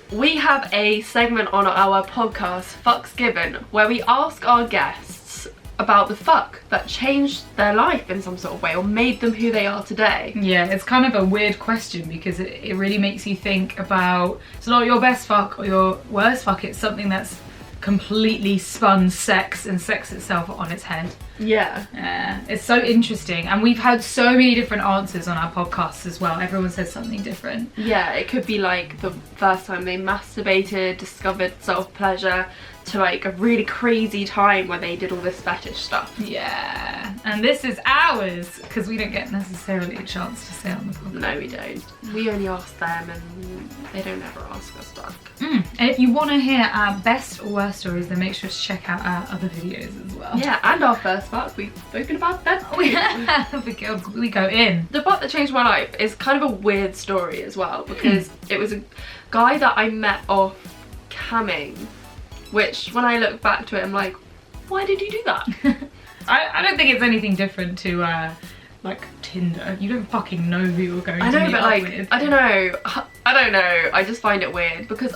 We have a segment on our podcast, Fucks Given, where we ask our guests about the fuck that changed their life in some sort of way or made them who they are today. Yeah, it's kind of a weird question because it really makes you think about, it's not your best fuck or your worst fuck, it's something that's completely spun sex and sex itself on its head. Yeah. It's so interesting, and we've had so many different answers on our podcasts as well. Everyone says something different. Yeah, it could be like the first time they masturbated, discovered self-pleasure, to like a really crazy time where they did all this fetish stuff. Yeah, and this is ours because we don't get necessarily a chance to say on the podcast. No, we don't. We only ask them and they don't ever ask us stuff. And if you want to hear our best or worst stories, then make sure to check out our other videos as well. Yeah, and our first fuck, we've spoken about that too. we go in. The fuck that changed my life is kind of a weird story as well, because it was a guy that I met off camming, which when I look back to it, I'm like, why did you do that? I don't think it's anything different to like Tinder. You don't fucking know who you're going to meet up with. I don't know. I just find it weird because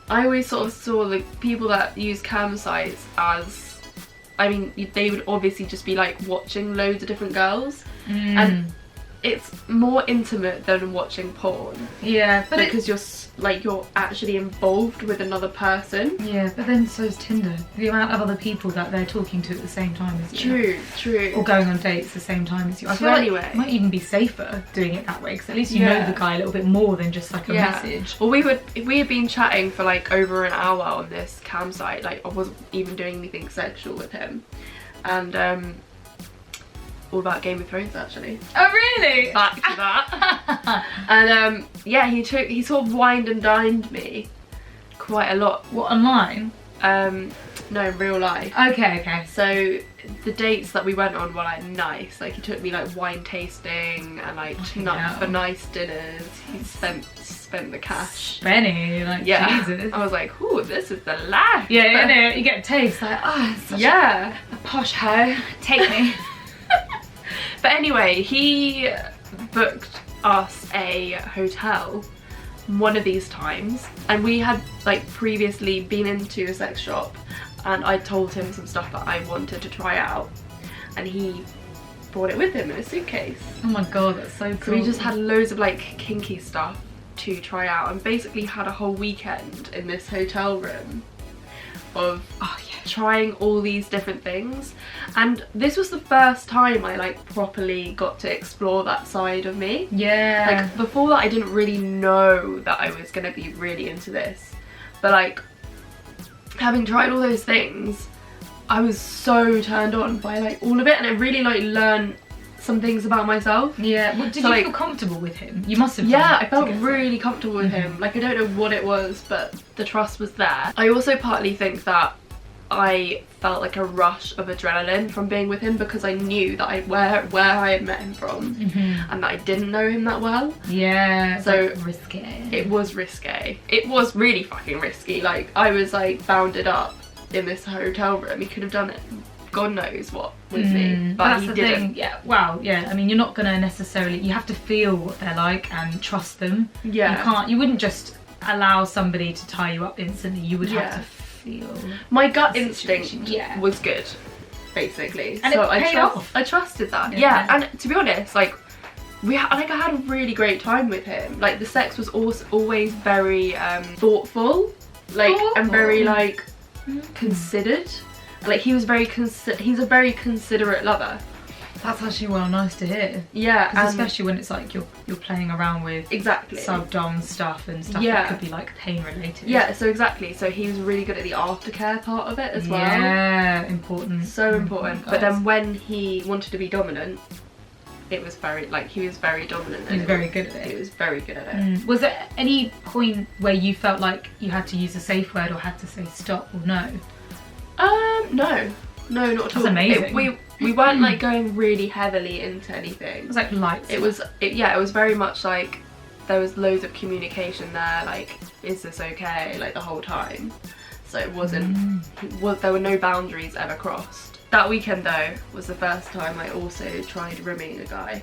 I always sort of saw the people that use cam sites as, I mean, they would obviously just be like watching loads of different girls, and it's more intimate than watching porn. Yeah, but because you're actually involved with another person. Yeah, but then so is Tinder. The amount of other people that they're talking to at the same time as you. True. Or going on dates at the same time as you. I feel like it might even be safer doing it that way, because at least you know the guy a little bit more than just like a message. Well, we had been chatting for like over an hour on this cam site. Like, I wasn't even doing anything sexual with him, and all about Game of Thrones actually. Oh really? Back to that. And yeah, he sort of wined and dined me quite a lot. What, online? No, in real life. Okay. So the dates that we went on were like nice. Like, he took me like wine tasting and like for nice dinners. He spent the cash. Benny, like, Jesus. I was like, ooh, this is the life. Yeah, you get a taste like, oh, it's such a posh hoe. Take me. But anyway, he booked us a hotel one of these times, and we had like previously been into a sex shop, and I told him some stuff that I wanted to try out, and he brought it with him in a suitcase. Oh my god, that's so cool. So we just had loads of like kinky stuff to try out, and basically had a whole weekend in this hotel room of trying all these different things. And this was the first time I like properly got to explore that side of me. Yeah. Like, before that I didn't really know that I was gonna be really into this, but like, having tried all those things, I was so turned on by like all of it, and I really like learned some things about myself. Yeah. Well, did you feel comfortable with him? You must have. Yeah, I felt really comfortable with him. Like, I don't know what it was, but the trust was there. I also partly think that I felt like a rush of adrenaline from being with him, because I knew that where I had met him from, and that I didn't know him that well. Yeah. So like risque. It was risque. It was really fucking risky. Like, I was like bounded up in this hotel room. He could have done it, God knows what, with me, but that's he the didn't. thing. Yeah. Wow. Yeah. I mean, you're not gonna necessarily. You have to feel what they're like and trust them. Yeah. You wouldn't just allow somebody to tie you up instantly. You would have to feel. My gut instinct was good, basically. And so it paid off. I trusted that. Yeah. And to be honest, like, I had a really great time with him. Like, the sex was always very thoughtful, like, and very like considered. Like, he was he's a very considerate lover. That's actually nice to hear. Yeah, and especially when it's like you're playing around with sub-dom stuff and stuff that could be like pain related. Yeah, so exactly. So he was really good at the aftercare part of it as well. Yeah, important. So important. But then when he wanted to be dominant, it was very, like, he was very dominant. He was very good at it. He was very good at it. Was there any point where you felt like you had to use a safe word or had to say stop or no? No, not at all. That's amazing. We weren't like going really heavily into anything. It was like light. It was very much like there was loads of communication there. Like, is this okay? Like, the whole time. So it wasn't. There were no boundaries ever crossed. That weekend though was the first time I also tried rimming a guy.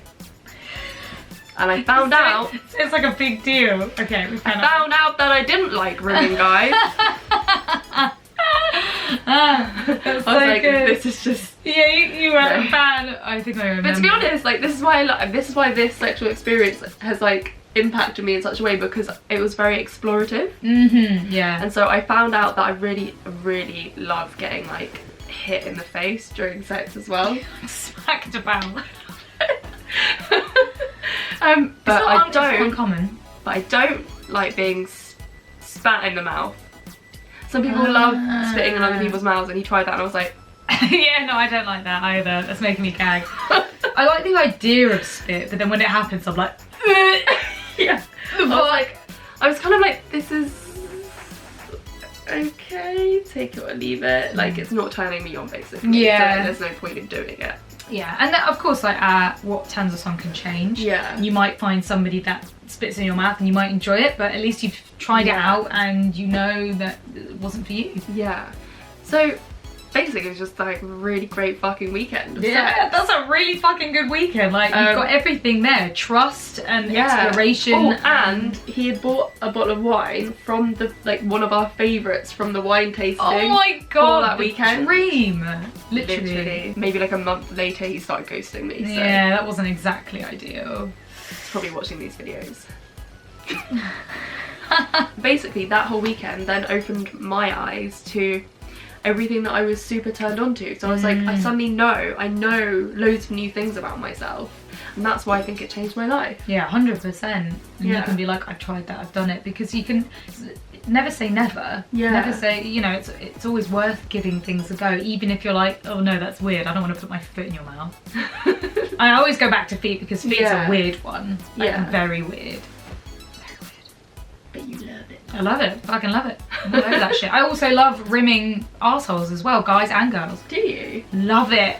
And I found out. It's like a big deal. Okay, we found out that I didn't like rimming, guys. That's I was so like, good. this is just. Yeah, you weren't a fan. I think I remember. But to be honest, like this is why this sexual experience has like impacted me in such a way, because it was very explorative. Yeah. And so I found out that I really, really love getting like hit in the face during sex as well. Smacked about. But I don't. Uncommon. But I don't like being spat in the mouth. Some people love spitting in other people's mouths, and he tried that, and I was like, yeah, no, I don't like that either. That's making me gag. I like the idea of spit, but then when it happens, I'm like, yeah. I was kind of like, this is okay, take it or leave it. Like, it's not turning me on, basically. Yeah. So there's no point in doing it. Yeah, and of course, like what turns us on can change. Yeah. You might find somebody that spits in your mouth and you might enjoy it, but at least you've tried it out and you know that it wasn't for you. Yeah. So basically, it was just like a really great fucking weekend. Yeah, that's a really fucking good weekend. Like, you've got everything there. Trust and exploration. Oh, and he had bought a bottle of wine from one of our favourites from the wine tasting. Oh my god, that weekend. Dream. Literally. Maybe like a month later, he started ghosting me. So yeah, that wasn't exactly ideal. He's probably watching these videos. Basically, that whole weekend then opened my eyes to everything that I was super turned on to. So I was like, I suddenly I know loads of new things about myself, and that's why I think it changed my life. Yeah, 100%. And you can be like, I've tried that, I've done it, because you can never say never. Yeah. Never say, you know, it's always worth giving things a go, even if you're like, oh no, that's weird, I don't want to put my foot in your mouth. I always go back to feet, because feet's a weird one. Like, very weird. But you love it. I love it. Fucking love it. I love that shit. I also love rimming arseholes as well, guys and girls. Do you? Love it.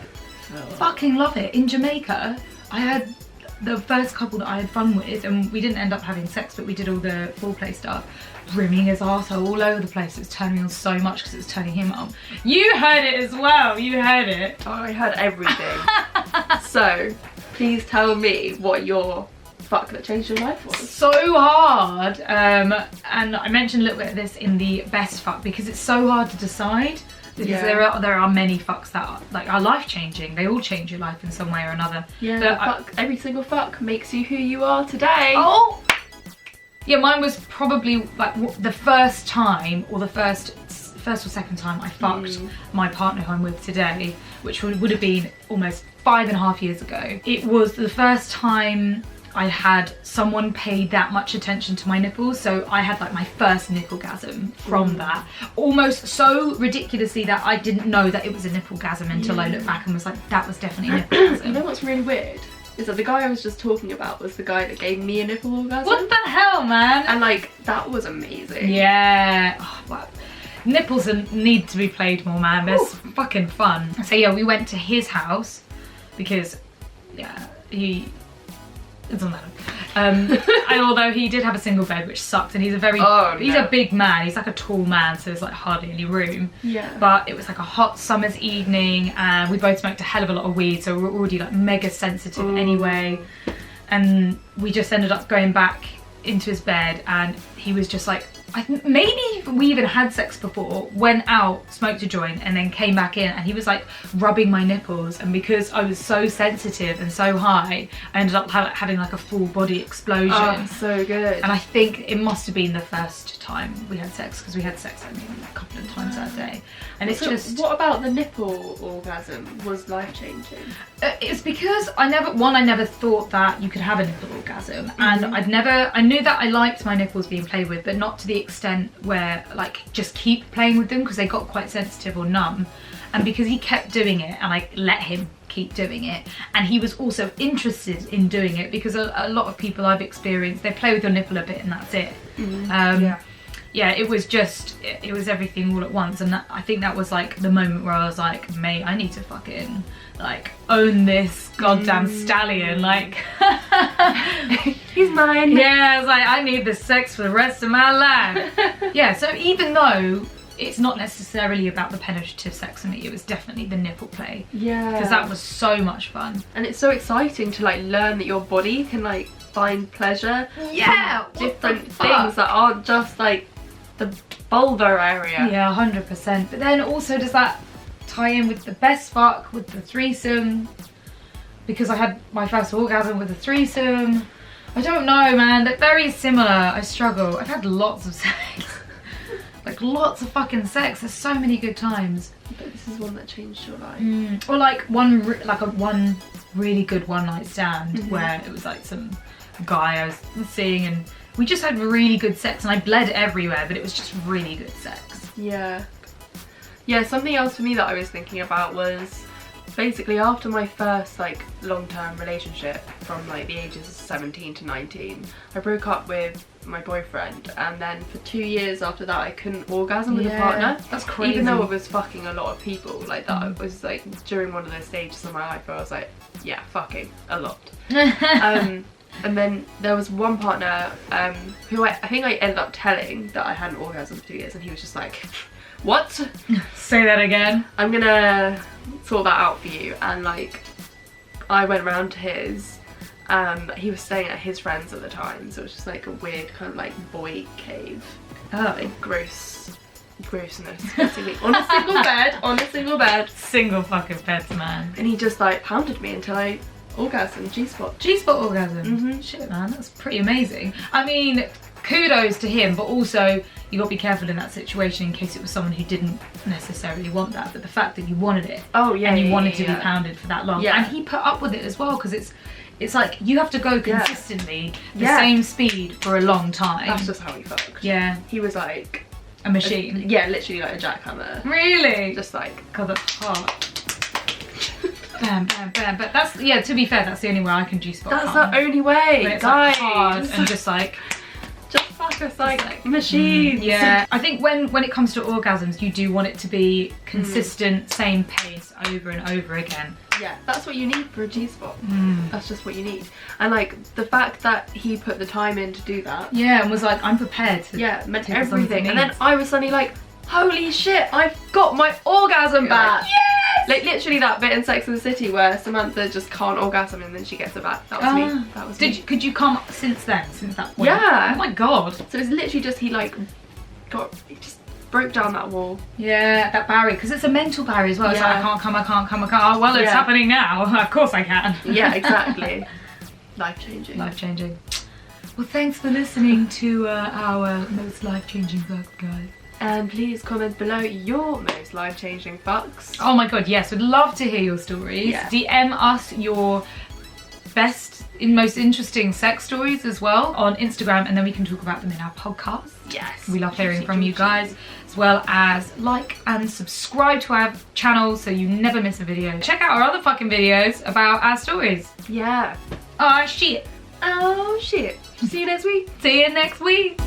Oh. Fucking love it. In Jamaica, I had the first couple that I had fun with, and we didn't end up having sex, but we did all the foreplay stuff. Rimming his arsehole all over the place. It was turning me on so much because it was turning him on. You heard it as well. You heard it. Oh, I heard everything. So, please tell me what your fuck that changed your life was. So hard. And I mentioned a little bit of this in the best fuck, because it's so hard to decide. Because there are many fucks that are life changing. They all change your life in some way or another. Yeah, every single fuck makes you who you are today. Oh! Yeah, mine was probably like the first time, or the first or second time I fucked my partner who I'm with today, which would have been almost 5.5 years ago. It was the first time I had someone pay that much attention to my nipples, so I had like my first nipplegasm from that. Almost so ridiculously that I didn't know that it was a nipplegasm until I looked back and was like, that was definitely a nipplegasm. You know what's really weird? Is that the guy I was just talking about was the guy that gave me a nipple orgasm. What the hell, man? And like, that was amazing. Yeah. Oh, wow. Nipples need to be played more, man. They're fucking fun. So yeah, we went to his house because, yeah, it doesn't matter. And although he did have a single bed, which sucked, and he's a big man. He's like a tall man, so there's like hardly any room. Yeah. But it was like a hot summer's evening, and we both smoked a hell of a lot of weed, so we were already like mega sensitive anyway. And we just ended up going back into his bed, and he was just like, maybe we even had sex before, went out, smoked a joint, and then came back in, and he was like rubbing my nipples, and because I was so sensitive and so high, I ended up having like a full body explosion. Oh, so good. And I think it must have been the first time we had sex, because we had sex I mean a couple of times that day. And it's just... What about the nipple orgasm was life-changing? It's because I never thought that you could have a nipple orgasm, and I knew that I liked my nipples being played with, but not to the extent where like just keep playing with them, because they got quite sensitive or numb. And because he kept doing it and I let him keep doing it, and he was also interested in doing it, because a lot of people I've experienced, they play with your nipple a bit and that's it. Yeah, it was everything all at once, and I think that was like the moment where I was like, mate, I need to fucking like own this goddamn stallion, like he's mine. Yeah, I was like, I need this sex for the rest of my life. Yeah, so even though it's not necessarily about the penetrative sex for me. It was definitely the nipple play. Yeah. Because that was so much fun. And it's so exciting to like learn that your body can like find pleasure. Yeah, from different things that aren't just like the vulva area. Yeah, 100%. But then also does that tie in with the best fuck, with the threesome? Because I had my first orgasm with a threesome. I don't know, man. They're very similar. I struggle. I've had lots of sex. Like lots of fucking sex. There's so many good times. But this is one that changed your life. Or like one really good one night stand where it was like some guy I was seeing and we just had really good sex and I bled everywhere, but it was just really good sex. Yeah. Yeah, something else for me that I was thinking about was basically after my first like long-term relationship from like the ages of 17 to 19, I broke up with my boyfriend, and then for 2 years after that I couldn't orgasm with a partner. That's crazy. Even though I was fucking a lot of people, like that was like during one of those stages of my life where I was like, yeah, fucking a lot. And then there was one partner who I think I ended up telling that I had an orgasm for 2 years, and he was just like, what? Say that again. I'm gonna sort that out for you. And like I went round to his, he was staying at his friends at the time, so it was just like a weird kind of like boy cave. Like grossness basically. on a single bed. Single fucking beds, man. And he just like pounded me until I orgasmed. G-spot. G-spot orgasm. Shit, man, that's pretty amazing. I mean, kudos to him, but also you gotta be careful in that situation in case it was someone who didn't necessarily want that, but the fact that you wanted it, and you wanted to be pounded for that long, and he put up with it as well, because it's like you have to go consistently the same speed for a long time. That's just how he fucked. Yeah, he was like a machine. Yeah, literally like a jackhammer. Really? Just like, God, that's hot. Bam, bam, bam. But that's, yeah, to be fair, that's the only way I can G-spot. That's the only way, when it's guys. like hard and just like fuck us like machines. Yeah, I think when it comes to orgasms, you do want it to be consistent, same pace over and over again. Yeah, that's what you need for a G-spot. That's just what you need. And like the fact that he put the time in to do that. Yeah, and was like, I'm prepared to. Yeah, meant everything. And then I was suddenly like, holy shit, I've got my orgasm back. Like, yes! Like literally that bit in Sex and the City where Samantha just can't orgasm and then she gets it back. That was me. That was me. Could you come since then? Since that point? Yeah. Oh my god. So it's literally just he just broke down that wall. Yeah, that barrier, because it's a mental barrier as well. It's like, I can't come. Oh, well, it's happening now. Of course I can. Yeah, exactly. Life-changing. Life-changing. Well, thanks for listening to our most life-changing fucks, guys. And please comment below your most life-changing fucks. Oh my god, yes, we'd love to hear your stories. Yeah. DM us your best, most interesting sex stories as well on Instagram, and then we can talk about them in our podcast. Yes. We love hearing from you guys, as well as like and subscribe to our channel so you never miss a video. Check out our other fucking videos about our stories. Yeah. Oh shit. Oh shit. See you next week. See you next week.